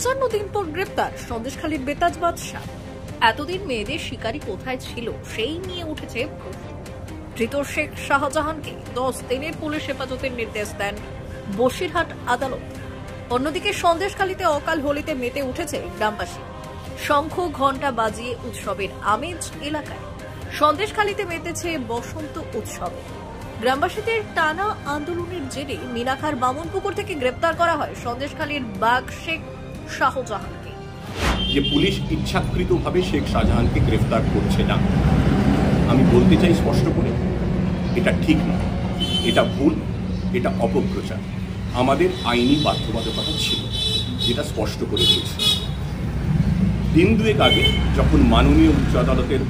55 দিন পর গ্রেপ্তার সন্দেশখালীর বেতাজ বাদশা। এতদিন মেয়েদের শিকারী কোথায় ছিল সেই নিয়ে উঠেছে প্রশ্ন। ধৃত শেখ শাহজাহানকে 10 দিনের পুলিশ হেফাজতের নির্দেশ দেন বসিরহাট আদালত। অন্যদিকে সন্দেশখালীতে অকাল হোলিতে মেতে উঠেছে গ্রামবাসী। শঙ্খ ঘণ্টা বাজিয়ে উৎসবের আমেজ এলাকায়। সন্দেশখালীতে মেতেছে বসন্ত উৎসবে। গ্রামবাসীদের টানা আন্দোলনের জেরে মিনাখার বামনপুকুর থেকে গ্রেপ্তার করা হয় সন্দেশখালীর বাঘ শেখ শাহজাহানকে। যে পুলিশ ইচ্ছাকৃতভাবে শেখ শাহজাহানকে গ্রেফতার করছে না, আমি বলতে চাই স্পষ্ট করে, এটা ঠিক নয়, এটা ভুল, এটা অপপ্রচার। আমাদের আইনি বাধ্যবাধকতা ছিল, যেটা স্পষ্ট করে দিয়েছে। দিন দুয়েক আগে যখন মাননীয় উচ্চ আদালতের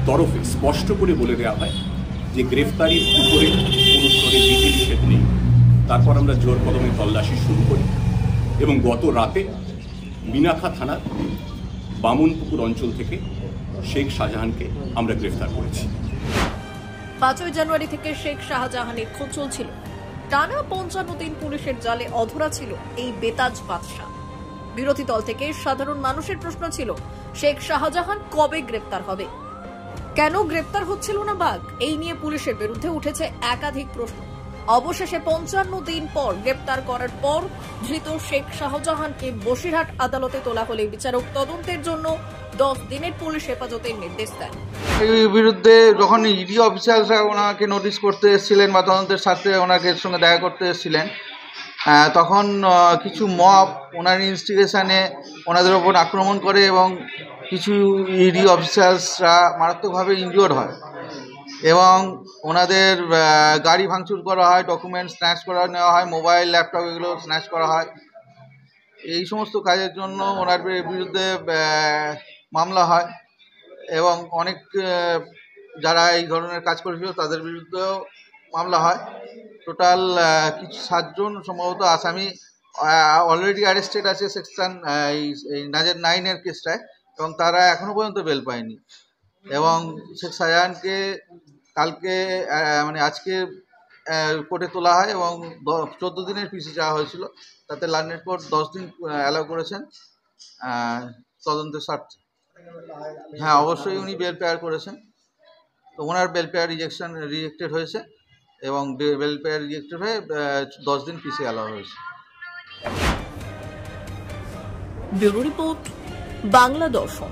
তরফে স্পষ্ট করে বলে দেওয়া হয় যে গ্রেফতারির উপরে কোনো স্তরে বিধি নিষেধ নেই, তারপর আমরা জোর কদমে তল্লাশি শুরু করি এবং গত রাতে মিনাখা থানার বামনপুকুর অঞ্চল থেকে শেখ শাহজাহানকে আমরা গ্রেফতার করেছি। 5 জানুয়ারি থেকে শেখ শাহজাহানের খোঁজ চলছিল। টানা 55 দিন পুলিশের জালে অধরা ছিল এই বেতাজ বাদশা। বিরোধী দল থেকে সাধারণ মানুষের প্রশ্ন ছিল, শেখ শাহজাহান কবে গ্রেপ্তার হবে? কেন গ্রেপ্তার হচ্ছিল না বাঘ? এই নিয়ে পুলিশের বিরুদ্ধে উঠেছে একাধিক প্রশ্ন। অবশেষে 55 দিন পর গ্রেপ্তার করার পর ধৃত শেখ শাহজাহানকে বসিরহাট আদালতে তোলা হলে বিচারক তদন্তের জন্য 10 দিনের পুলিশ হেফাজতের নির্দেশ দেন। এই বিরুদ্ধে যখন ইডি অফিসাররা ওনাকে নোটিশ করতে এসেছিলেন বা তদন্তের স্বার্থে ওনাকে সঙ্গে দেখা করতে এসেছিলেন, তখন কিছু মব ওনার ইনস্টিগেশনে ওনাদের ওপর আক্রমণ করে এবং কিছু ইডি অফিসার্সরা মারাত্মকভাবে ইনজিওর্ড হয় এবং ওনাদের গাড়ি ভাঙচুর করা হয়, ডকুমেন্ট স্ন্যাচ করা নেওয়া হয়, মোবাইল ল্যাপটপ এগুলো স্ন্যাচ করা হয়। এই সমস্ত কাজের জন্য ওনার বিরুদ্ধে মামলা হয় এবং অনেক যারা এই ধরনের কাজ করেছিল তাদের বিরুদ্ধেও মামলা হয়। টোটাল কিছু 7 জন সম্ভবত আসামি অলরেডি অ্যারেস্টেড আছে সেকশন এই নাজের 9-এর কেসটায়, এবং তারা এখনো পর্যন্ত বেল পায়নি। এবং শেখ শাহজাহানকে কালকে মানে আজকে কোর্টে তোলা হয় এবং 14 দিনের পিসি চাওয়া হয়েছিল, তাতে লার্নেড কোর্ট 10 দিন অ্যালাউ করেছেন তদন্তের স্বার্থে। হ্যাঁ, অবশ্যই উনি বেল পেয়ার করেছেন। তো ওনার বেল পেয়ার রিজেক্টেড হয়েছে এবং বেল পেয়ার রিজেক্টেড হয়ে 10 দিন পিসি অ্যালাউ হয়েছে। ব্যুরো রিপোর্ট, বাংলা দর্শন।